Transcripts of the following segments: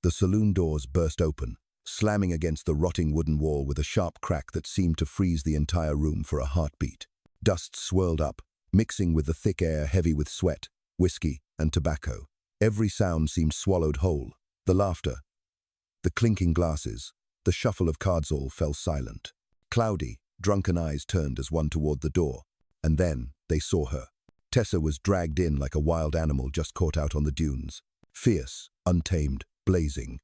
The saloon doors burst open, slamming against the rotting wooden wall with a sharp crack that seemed to freeze the entire room for a heartbeat. Dust swirled up, mixing with the thick air heavy with sweat, whiskey, and tobacco. Every sound seemed swallowed whole. The laughter, the clinking glasses, the shuffle of cards all fell silent. Cloudy, drunken eyes turned as one toward the door, and then they saw her. Tessa was dragged in like a wild animal just caught out on the dunes, fierce, untamed, blazing.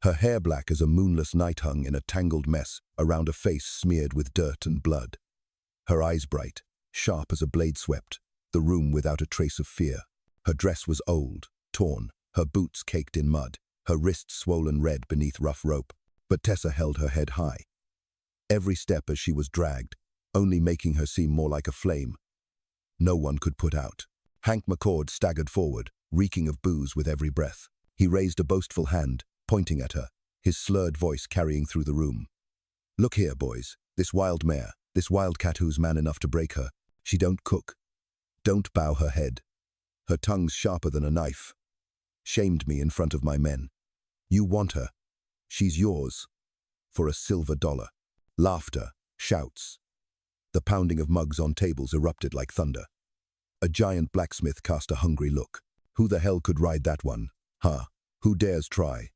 Her hair black as a moonless night hung in a tangled mess around a face smeared with dirt and blood. Her eyes bright, sharp as a blade swept, the room without a trace of fear. Her dress was old, torn, her boots caked in mud, her wrists swollen red beneath rough rope, but Tessa held her head high. Every step as she was dragged, only making her seem more like a flame no one could put out. Hank McCord staggered forward, reeking of booze with every breath. He raised a boastful hand, pointing at her, his slurred voice carrying through the room. "Look here, boys, this wild mare, this wildcat who's man enough to break her, she don't cook. Don't bow her head. Her tongue's sharper than a knife. Shamed me in front of my men. You want her. She's yours. For $1. Laughter, shouts. The pounding of mugs on tables erupted like thunder. A giant blacksmith cast a hungry look. Who the hell could ride that one? Huh? Who dares try?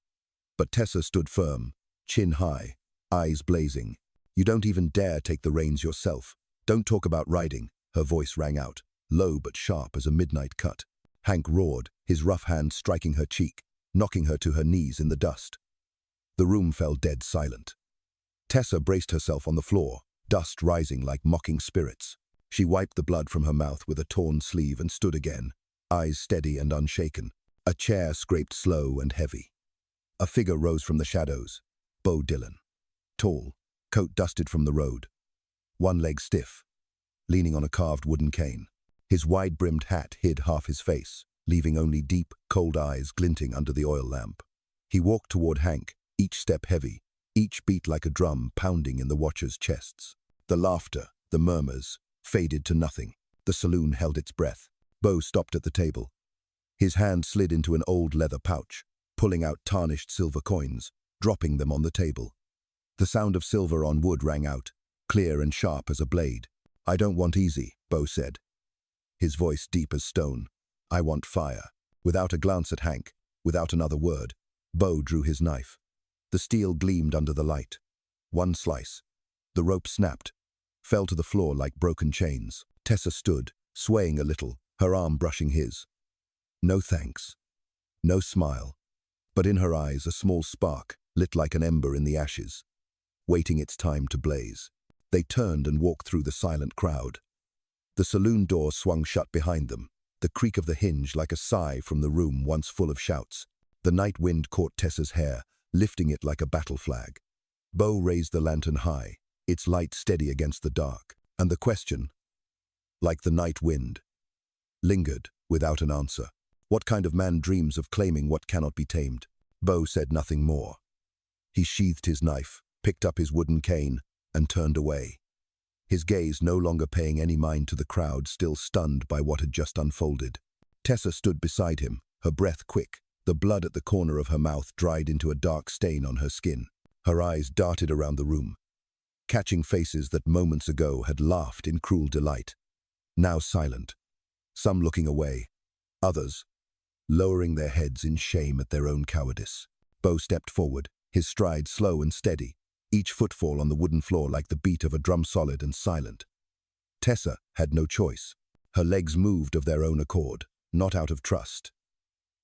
But Tessa stood firm, chin high, eyes blazing. You don't even dare take the reins yourself. Don't talk about riding. Her voice rang out, low but sharp as a midnight cut. Hank roared, his rough hand striking her cheek, knocking her to her knees in the dust. The room fell dead silent. Tessa braced herself on the floor, dust rising like mocking spirits. She wiped the blood from her mouth with a torn sleeve and stood again, eyes steady and unshaken. A chair scraped slow and heavy. A figure rose from the shadows. Bo Dillon. Tall, coat dusted from the road. One leg stiff, leaning on a carved wooden cane. His wide-brimmed hat hid half his face, leaving only deep, cold eyes glinting under the oil lamp. He walked toward Hank, each step heavy, each beat like a drum pounding in the watchers' chests. The laughter, the murmurs, faded to nothing. The saloon held its breath. Bo stopped at the table. His hand slid into an old leather pouch, pulling out tarnished silver coins, dropping them on the table. The sound of silver on wood rang out, clear and sharp as a blade. "I don't want easy," Bo said. His voice deep as stone. "I want fire." Without a glance at Hank, without another word, Bo drew his knife. The steel gleamed under the light. One slice. The rope snapped, fell to the floor like broken chains. Tessa stood, swaying a little, her arm brushing his. No thanks. No smile. But in her eyes a small spark, lit like an ember in the ashes, waiting its time to blaze. They turned and walked through the silent crowd. The saloon door swung shut behind them, the creak of the hinge like a sigh from the room once full of shouts. The night wind caught Tessa's hair, lifting it like a battle flag. Bo raised the lantern high, its light steady against the dark, and the question, like the night wind, lingered without an answer. What kind of man dreams of claiming what cannot be tamed? Bo said nothing more. He sheathed his knife, picked up his wooden cane, and turned away. His gaze no longer paying any mind to the crowd still stunned by what had just unfolded. Tessa stood beside him, her breath quick, the blood at the corner of her mouth dried into a dark stain on her skin. Her eyes darted around the room, catching faces that moments ago had laughed in cruel delight. Now silent, some looking away, others lowering their heads in shame at their own cowardice. Bo stepped forward, his stride slow and steady, each footfall on the wooden floor like the beat of a drum, solid and silent. Tessa had no choice. Her legs moved of their own accord, not out of trust,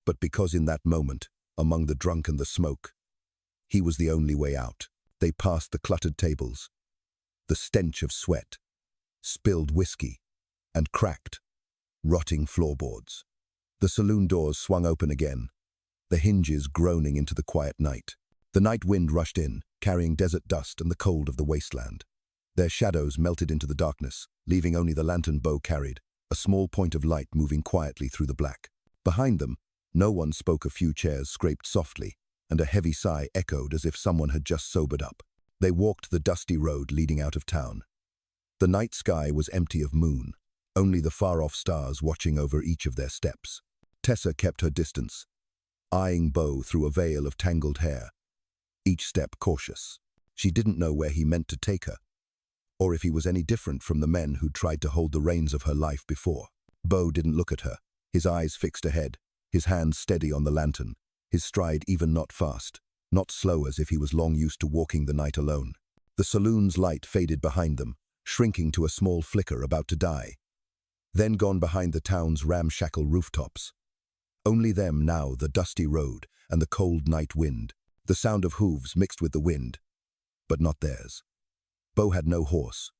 but because in that moment, among the drunk and the smoke, he was the only way out. They passed the cluttered tables, the stench of sweat, spilled whiskey, and cracked, rotting floorboards. The saloon doors swung open again, the hinges groaning into the quiet night. The night wind rushed in, carrying desert dust and the cold of the wasteland. Their shadows melted into the darkness, leaving only the lantern Bo carried, a small point of light moving quietly through the black. Behind them, no one spoke. A few chairs scraped softly, and a heavy sigh echoed as if someone had just sobered up. They walked the dusty road leading out of town. The night sky was empty of moon, only the far-off stars watching over each of their steps. Tessa kept her distance, eyeing Bo through a veil of tangled hair, each step cautious. She didn't know where he meant to take her, or if he was any different from the men who'd tried to hold the reins of her life before. Bo didn't look at her, his eyes fixed ahead, his hands steady on the lantern, his stride even not fast, not slow as if he was long used to walking the night alone. The saloon's light faded behind them, shrinking to a small flicker about to die, then gone behind the town's ramshackle rooftops. Only them now, the dusty road and the cold night wind, the sound of hooves mixed with the wind, but not theirs. Bo had no horse,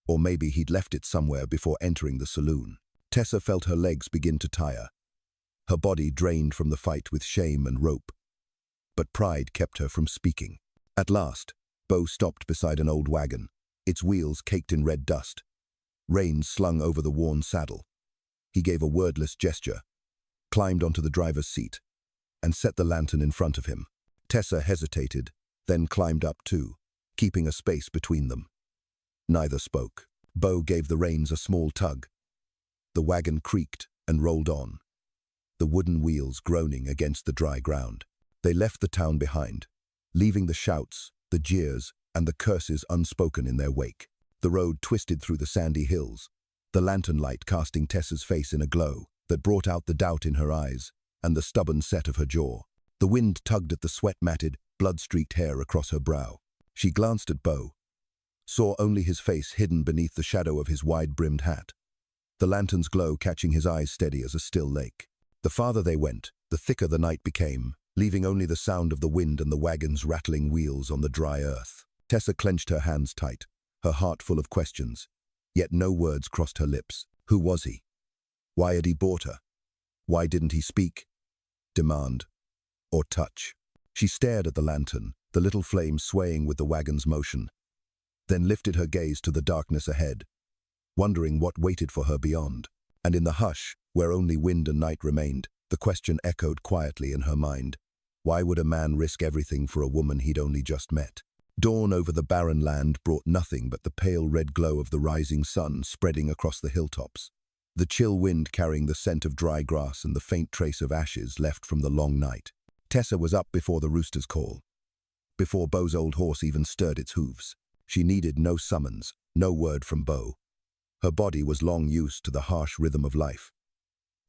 or maybe he'd left it somewhere before entering the saloon. Tessa felt her legs begin to tire, her body drained from the fight with shame and rope. But pride kept her from speaking. At last, Bo stopped beside an old wagon, its wheels caked in red dust, reins slung over the worn saddle. He gave a wordless gesture, climbed onto the driver's seat, and set the lantern in front of him. Tessa hesitated, then climbed up too, keeping a space between them. Neither spoke. Bo gave the reins a small tug. The wagon creaked and rolled on, the wooden wheels groaning against the dry ground. They left the town behind, leaving the shouts, the jeers, and the curses unspoken in their wake. The road twisted through the sandy hills, the lantern light casting Tessa's face in a glow that brought out the doubt in her eyes and the stubborn set of her jaw. The wind tugged at the sweat-matted, blood-streaked hair across her brow. She glanced at Bo, saw only his face hidden beneath the shadow of his wide-brimmed hat, the lantern's glow catching his eyes steady as a still lake. The farther they went, the thicker the night became, leaving only the sound of the wind and the wagon's rattling wheels on the dry earth. Tessa clenched her hands tight, her heart full of questions, yet no words crossed her lips. Who was he? Why had he bought her? Why didn't he speak, demand, or touch? She stared at the lantern, the little flame swaying with the wagon's motion, then lifted her gaze to the darkness ahead, wondering what waited for her beyond. And in the hush, where only wind and night remained, the question echoed quietly in her mind. Why would a man risk everything for a woman he'd only just met? Dawn over the barren land brought nothing but the pale red glow of the rising sun spreading across the hilltops, the chill wind carrying the scent of dry grass and the faint trace of ashes left from the long night. Tessa was up before the rooster's call, before Bo's old horse even stirred its hooves. She needed no summons, no word from Bo. Her body was long used to the harsh rhythm of life,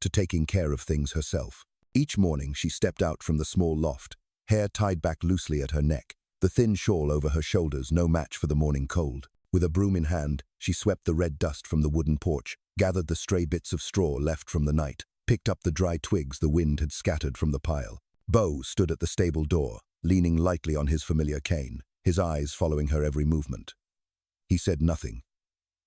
to taking care of things herself. Each morning she stepped out from the small loft, hair tied back loosely at her neck, the thin shawl over her shoulders no match for the morning cold. With a broom in hand, she swept the red dust from the wooden porch, gathered the stray bits of straw left from the night, picked up the dry twigs the wind had scattered from the pile. Bo stood at the stable door, leaning lightly on his familiar cane, his eyes following her every movement. He said nothing,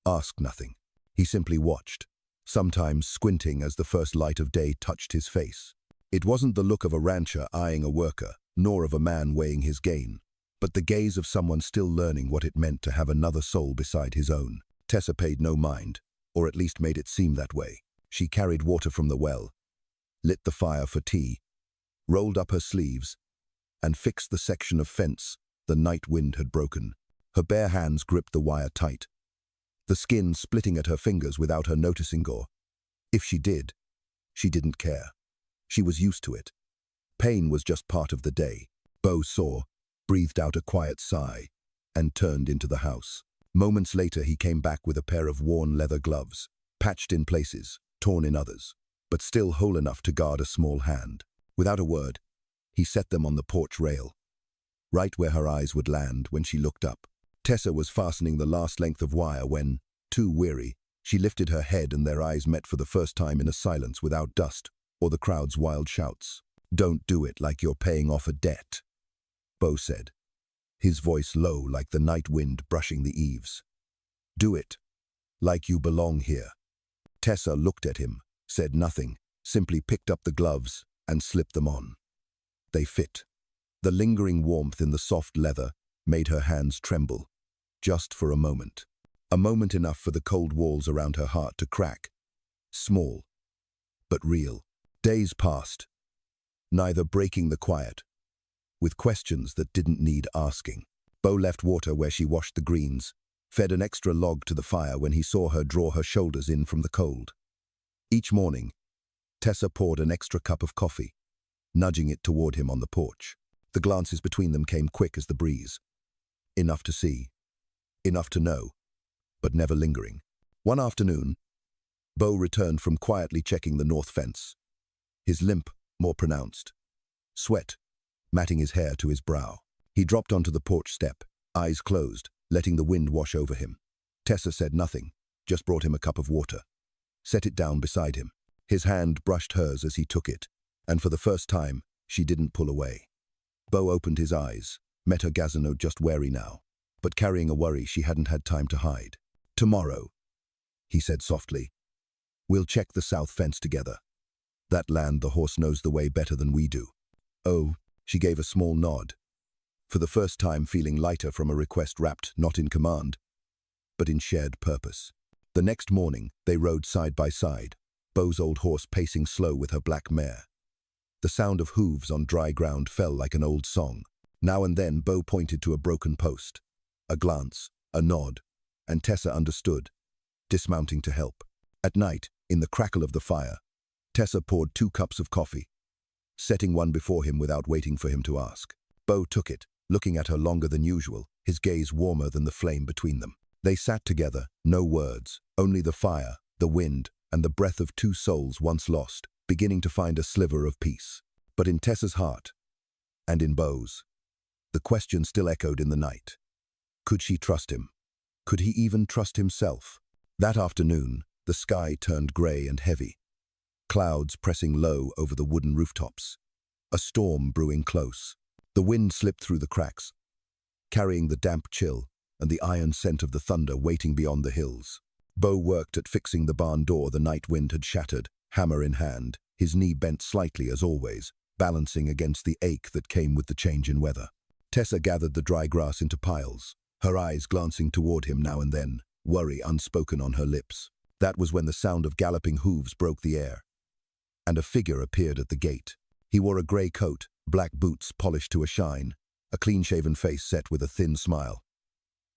asked nothing. He simply watched, sometimes squinting as the first light of day touched his face. It wasn't the look of a rancher eyeing a worker, nor of a man weighing his gain, but the gaze of someone still learning what it meant to have another soul beside his own. Tessa paid no mind, or at least made it seem that way. She carried water from the well, lit the fire for tea, rolled up her sleeves, and fixed the section of fence the night wind had broken. Her bare hands gripped the wire tight, the skin splitting at her fingers without her noticing gore. If she did, she didn't care. She was used to it. Pain was just part of the day. Bo saw, breathed out a quiet sigh, and turned into the house. Moments later he came back with a pair of worn leather gloves, patched in places, torn in others, but still whole enough to guard a small hand. Without a word, he set them on the porch rail, right where her eyes would land when she looked up. Tessa was fastening the last length of wire when, too weary, she lifted her head and their eyes met for the first time in a silence without dust or the crowd's wild shouts. "Don't do it like you're paying off a debt," Bo said, his voice low like the night wind brushing the eaves. "Do it like you belong here." Tessa looked at him, said nothing, simply picked up the gloves and slipped them on. They fit. The lingering warmth in the soft leather made her hands tremble, just for a moment. A moment enough for the cold walls around her heart to crack. Small, but real. Days passed, neither breaking the quiet, with questions that didn't need asking. Bo left water where she washed the greens, fed an extra log to the fire when he saw her draw her shoulders in from the cold. Each morning, Tessa poured an extra cup of coffee, nudging it toward him on the porch. The glances between them came quick as the breeze. Enough to see, enough to know, but never lingering. One afternoon, Bo returned from quietly checking the north fence, his limp more pronounced, sweat matting his hair to his brow. He dropped onto the porch step, eyes closed, letting the wind wash over him. Tessa said nothing, just brought him a cup of water, set it down beside him. His hand brushed hers as he took it, and for the first time, she didn't pull away. Bo opened his eyes, met her Gazano just wary now, but carrying a worry she hadn't had time to hide. "Tomorrow," he said softly, "we'll check the south fence together. That land the horse knows the way better than we do." "Oh," she gave a small nod, for the first time feeling lighter from a request wrapped not in command, but in shared purpose. The next morning, they rode side by side, Bo's old horse pacing slow with her black mare. The sound of hooves on dry ground fell like an old song. Now and then, Bo pointed to a broken post. A glance, a nod, and Tessa understood, dismounting to help. At night, in the crackle of the fire, Tessa poured 2 cups of coffee, setting one before him without waiting for him to ask. Bo took it, looking at her longer than usual, his gaze warmer than the flame between them. They sat together, no words, only the fire, the wind, and the breath of 2 souls once lost, beginning to find a sliver of peace. But in Tessa's heart, and in Bo's, the question still echoed in the night. Could she trust him? Could he even trust himself? That afternoon, the sky turned grey and heavy, clouds pressing low over the wooden rooftops, a storm brewing close. The wind slipped through the cracks, carrying the damp chill and the iron scent of the thunder waiting beyond the hills. Bo worked at fixing the barn door the night wind had shattered, hammer in hand, his knee bent slightly as always, balancing against the ache that came with the change in weather. Tessa gathered the dry grass into piles, her eyes glancing toward him now and then, worry unspoken on her lips. That was when the sound of galloping hooves broke the air, and a figure appeared at the gate. He wore a grey coat, black boots polished to a shine, a clean-shaven face set with a thin smile.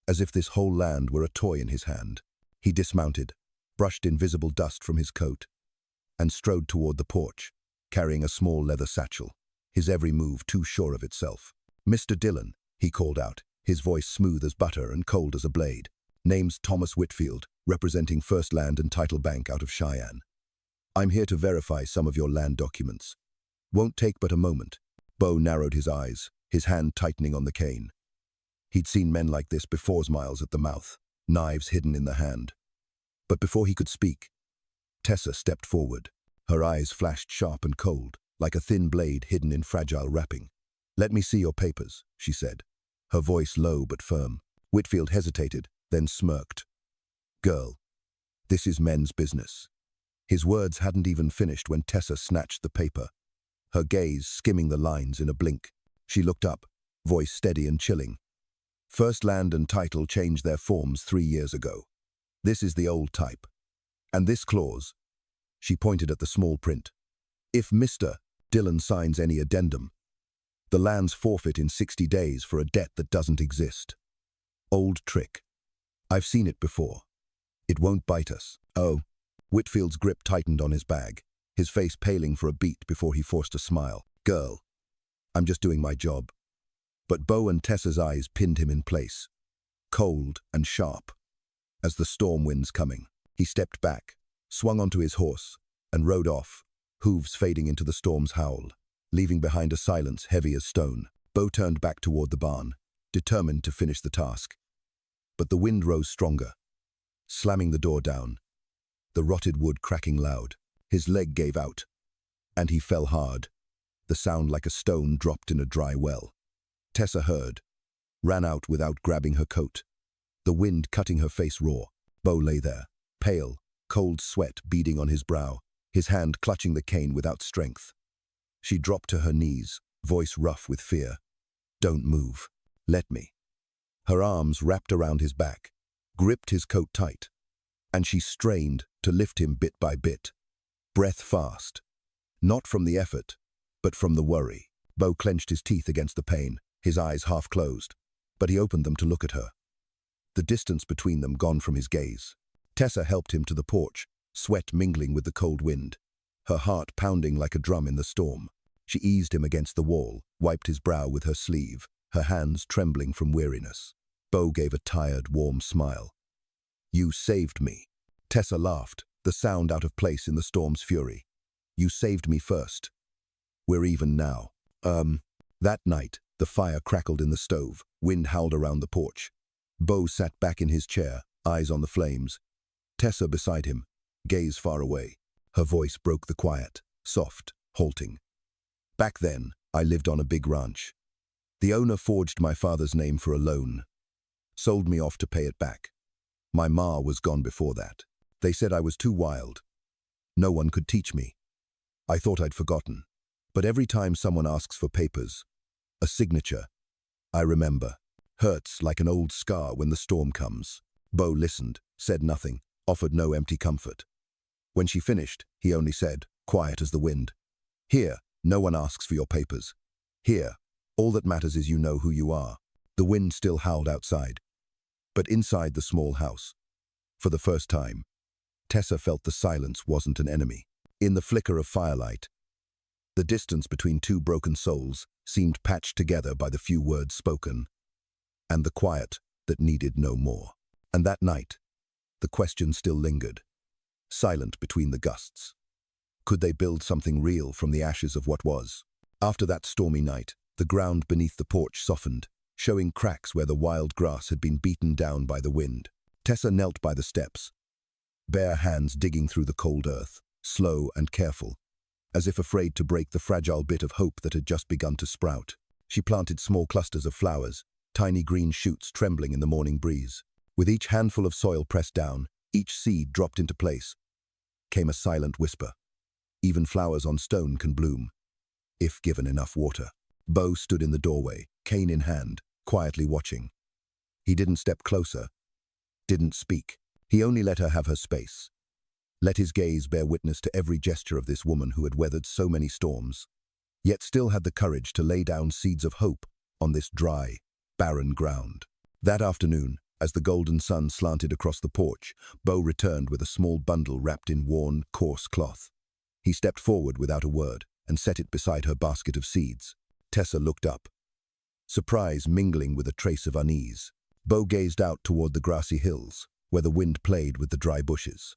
As if this whole land were a toy in his hand. He dismounted, brushed invisible dust from his coat, and strode toward the porch, carrying a small leather satchel, his every move too sure of itself. "Mr. Dillon," he called out, his voice smooth as butter and cold as a blade. "Name's Thomas Whitfield, representing First Land and Title Bank out of Cheyenne. I'm here to verify some of your land documents. Won't take but a moment." Bo narrowed his eyes, his hand tightening on the cane. He'd seen men like this before, miles at the mouth, knives hidden in the hand. But before he could speak, Tessa stepped forward. Her eyes flashed sharp and cold, like a thin blade hidden in fragile wrapping. "Let me see your papers," she said, her voice low but firm. Whitfield hesitated, then smirked. "Girl, this is men's business." His words hadn't even finished when Tessa snatched the paper, her gaze skimming the lines in a blink. She looked up, voice steady and chilling. "First Land and Title changed their forms 3 years ago. This is the old type. And this clause," she pointed at the small print, "if Mr. Dillon signs any addendum, the land's forfeit in 60 days for a debt that doesn't exist. Old trick. I've seen it before. It won't bite us." "Oh." Whitfield's grip tightened on his bag, his face paling for a beat before he forced a smile. "Girl, I'm just doing my job." But Bo and Tessa's eyes pinned him in place, cold and sharp. As the storm winds coming, he stepped back, swung onto his horse, and rode off, hooves fading into the storm's howl, leaving behind a silence heavy as stone. Bo turned back toward the barn, determined to finish the task. But the wind rose stronger, slamming the door down, the rotted wood cracking loud. His leg gave out, and he fell hard, the sound like a stone dropped in a dry well. Tessa heard, ran out without grabbing her coat, the wind cutting her face raw. Bo lay there, pale, cold sweat beading on his brow, his hand clutching the cane without strength. She dropped to her knees, voice rough with fear. "Don't move. Let me." Her arms wrapped around his back, gripped his coat tight, and she strained to lift him bit by bit, breath fast, not from the effort, but from the worry. Bo clenched his teeth against the pain, his eyes half closed, but he opened them to look at her, the distance between them gone from his gaze. Tessa helped him to the porch, sweat mingling with the cold wind, her heart pounding like a drum in the storm. She eased him against the wall, wiped his brow with her sleeve, her hands trembling from weariness. Bo gave a tired, warm smile. "You saved me." Tessa laughed, the sound out of place in the storm's fury. "You saved me first. We're even now." That night, the fire crackled in the stove, wind howled around the porch. Bo sat back in his chair, eyes on the flames. Tessa beside him, gaze far away. Her voice broke the quiet, soft, halting. "Back then, I lived on a big ranch. The owner forged my father's name for a loan. Sold me off to pay it back. My ma was gone before that. They said I was too wild. No one could teach me. I thought I'd forgotten. But every time someone asks for papers, a signature, I remember. Hurts like an old scar when the storm comes." Bo listened, said nothing, offered no empty comfort. When she finished, he only said, quiet as the wind, "Here, no one asks for your papers. Here, all that matters is you know who you are." The wind still howled outside. But inside the small house, for the first time, Tessa felt the silence wasn't an enemy. In the flicker of firelight, the distance between two broken souls seemed patched together by the few words spoken, and the quiet that needed no more. And that night, the question still lingered, silent between the gusts. Could they build something real from the ashes of what was? After that stormy night, the ground beneath the porch softened, showing cracks where the wild grass had been beaten down by the wind. Tessa knelt by the steps, bare hands digging through the cold earth, slow and careful, as if afraid to break the fragile bit of hope that had just begun to sprout. She planted small clusters of flowers, tiny green shoots trembling in the morning breeze. With each handful of soil pressed down, each seed dropped into place, came a silent whisper. Even flowers on stone can bloom, if given enough water. Bo stood in the doorway, cane in hand, quietly watching. He didn't step closer, didn't speak. He only let her have her space. Let his gaze bear witness to every gesture of this woman who had weathered so many storms, yet still had the courage to lay down seeds of hope on this dry, barren ground. That afternoon, as the golden sun slanted across the porch, Bo returned with a small bundle wrapped in worn, coarse cloth. He stepped forward without a word and set it beside her basket of seeds. Tessa looked up, surprise mingling with a trace of unease. Bo gazed out toward the grassy hills, where the wind played with the dry bushes.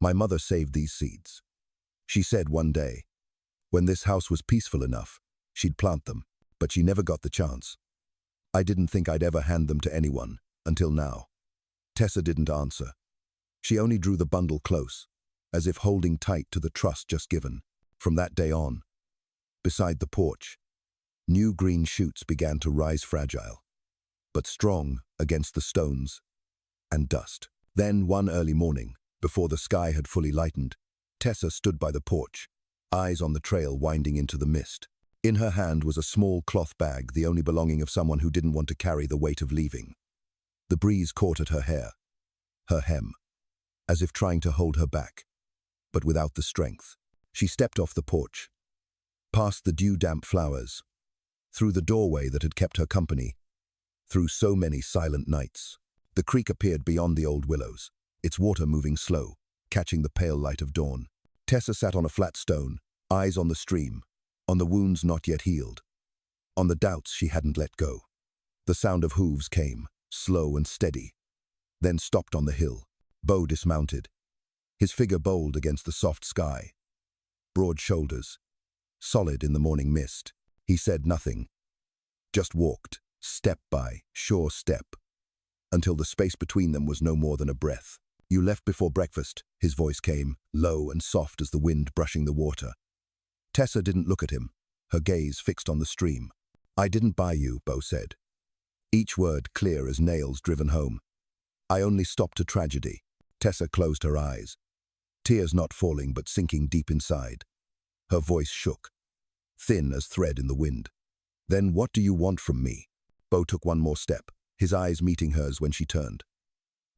"My mother saved these seeds. She said one day, when this house was peaceful enough, she'd plant them, but she never got the chance. I didn't think I'd ever hand them to anyone, until now." Tessa didn't answer. She only drew the bundle close, as if holding tight to the trust just given. From that day on, beside the porch, new green shoots began to rise fragile, but strong against the stones and dust. Then, one early morning, before the sky had fully lightened, Tessa stood by the porch, eyes on the trail winding into the mist. In her hand was a small cloth bag, the only belonging of someone who didn't want to carry the weight of leaving. The breeze caught at her hair, her hem, as if trying to hold her back, but without the strength. She stepped off the porch, past the dew-damp flowers, through the doorway that had kept her company, through so many silent nights. The creek appeared beyond the old willows, its water moving slow, catching the pale light of dawn. Tessa sat on a flat stone, eyes on the stream, on the wounds not yet healed, on the doubts she hadn't let go. The sound of hooves came, slow and steady, then stopped on the hill. Bo dismounted, his figure bold against the soft sky, broad shoulders, solid in the morning mist. He said nothing, just walked, step by sure step, until the space between them was no more than a breath. "You left before breakfast," his voice came, low and soft as the wind brushing the water. Tessa didn't look at him, her gaze fixed on the stream. "I didn't buy you," Bo said, each word clear as nails driven home. "I only stopped a tragedy." Tessa closed her eyes, tears not falling but sinking deep inside. Her voice shook, thin as thread in the wind. "Then what do you want from me?" Bo took one more step, his eyes meeting hers when she turned.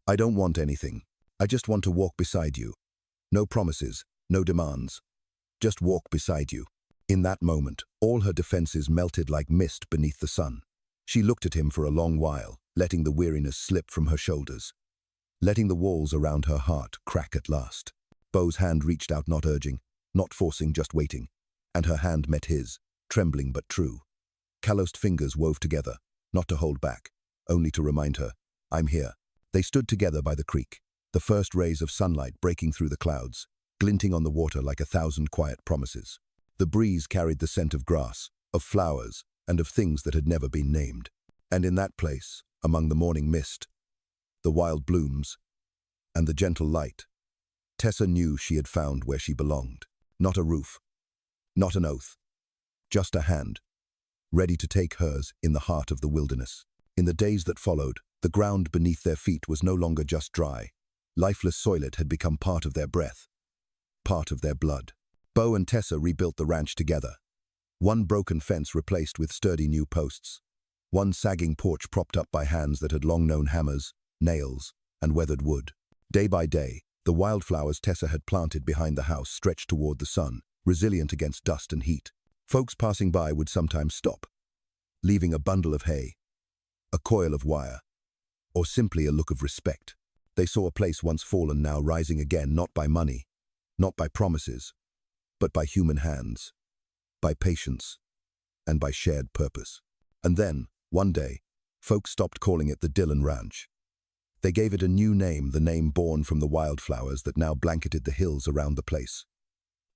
"I don't want anything. I just want to walk beside you. No promises, no demands. Just walk beside you." In that moment, all her defenses melted like mist beneath the sun. She looked at him for a long while, letting the weariness slip from her shoulders, letting the walls around her heart crack at last. Bo's hand reached out, not urging, not forcing, just waiting. and her hand met his, trembling but true. Calloused fingers wove together, not to hold back, only to remind her, "I'm here." They stood together by the creek, the first rays of sunlight breaking through the clouds, glinting on the water like 1,000 quiet promises. The breeze carried the scent of grass, of flowers, and of things that had never been named. And in that place, among the morning mist, the wild blooms, and the gentle light, Tessa knew she had found where she belonged. Not a roof, not an oath, just a hand, ready to take hers in the heart of the wilderness. In the days that followed, the ground beneath their feet was no longer just dry. Lifeless soilet had become part of their breath, part of their blood. Bo and Tessa rebuilt the ranch together. One broken fence replaced with sturdy new posts. One sagging porch propped up by hands that had long known hammers, nails, and weathered wood. Day by day, the wildflowers Tessa had planted behind the house stretched toward the sun, resilient against dust and heat. Folks passing by would sometimes stop, leaving a bundle of hay, a coil of wire, or simply a look of respect. They saw a place once fallen now rising again, not by money, not by promises, but by human hands, by patience, and by shared purpose. And then, one day, folks stopped calling it the Dillon Ranch. They gave it a new name, the name born from the wildflowers that now blanketed the hills around the place.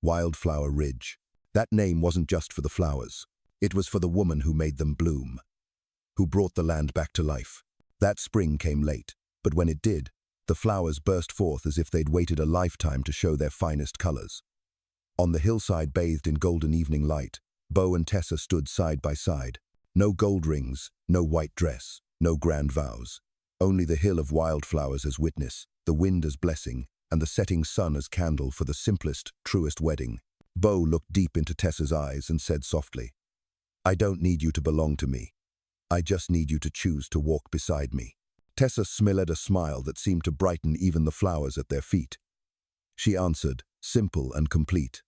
Wildflower Ridge. That name wasn't just for the flowers. It was for the woman who made them bloom, who brought the land back to life. That spring came late, but when it did, the flowers burst forth as if they'd waited a lifetime to show their finest colors. On the hillside bathed in golden evening light, Bo and Tessa stood side by side. No gold rings, no white dress, no grand vows. Only the hill of wildflowers as witness, the wind as blessing, and the setting sun as candle for the simplest, truest wedding. Bo looked deep into Tessa's eyes and said softly, "I don't need you to belong to me. I just need you to choose to walk beside me." Tessa smiled a smile that seemed to brighten even the flowers at their feet. She answered, simple and complete,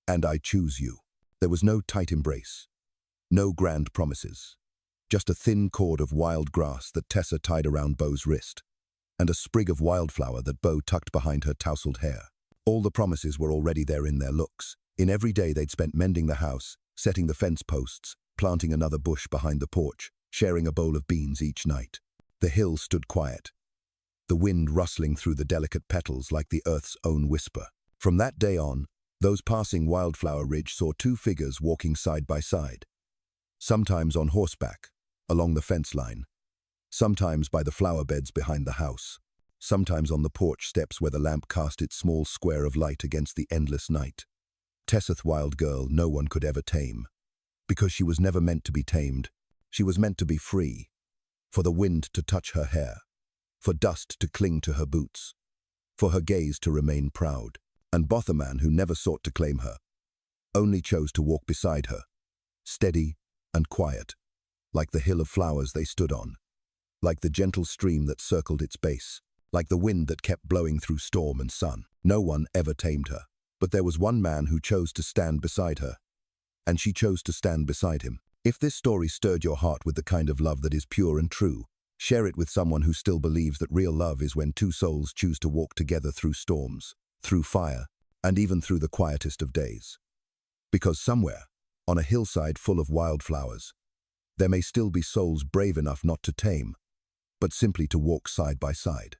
"And I choose you." There was no tight embrace, no grand promises, just a thin cord of wild grass that Tessa tied around Bo's wrist, and a sprig of wildflower that Bo tucked behind her tousled hair. All the promises were already there in their looks. In every day they'd spent mending the house, setting the fence posts, planting another bush behind the porch, sharing a bowl of beans each night. The hill stood quiet, the wind rustling through the delicate petals like the earth's own whisper. From that day on, those passing Wildflower Ridge saw two figures walking side by side, sometimes on horseback, along the fence line, sometimes by the flower beds behind the house, sometimes on the porch steps where the lamp cast its small square of light against the endless night. Tesseth wild girl no one could ever tame, because she was never meant to be tamed. She was meant to be free, for the wind to touch her hair, for dust to cling to her boots, for her gaze to remain proud. And Botherman, who never sought to claim her, only chose to walk beside her, steady and quiet, like the hill of flowers they stood on, like the gentle stream that circled its base, like the wind that kept blowing through storm and sun. No one ever tamed her, but there was one man who chose to stand beside her, and she chose to stand beside him. If this story stirred your heart with the kind of love that is pure and true, share it with someone who still believes that real love is when two souls choose to walk together through storms, through fire, and even through the quietest of days. Because somewhere, on a hillside full of wildflowers, there may still be souls brave enough not to tame, but simply to walk side by side.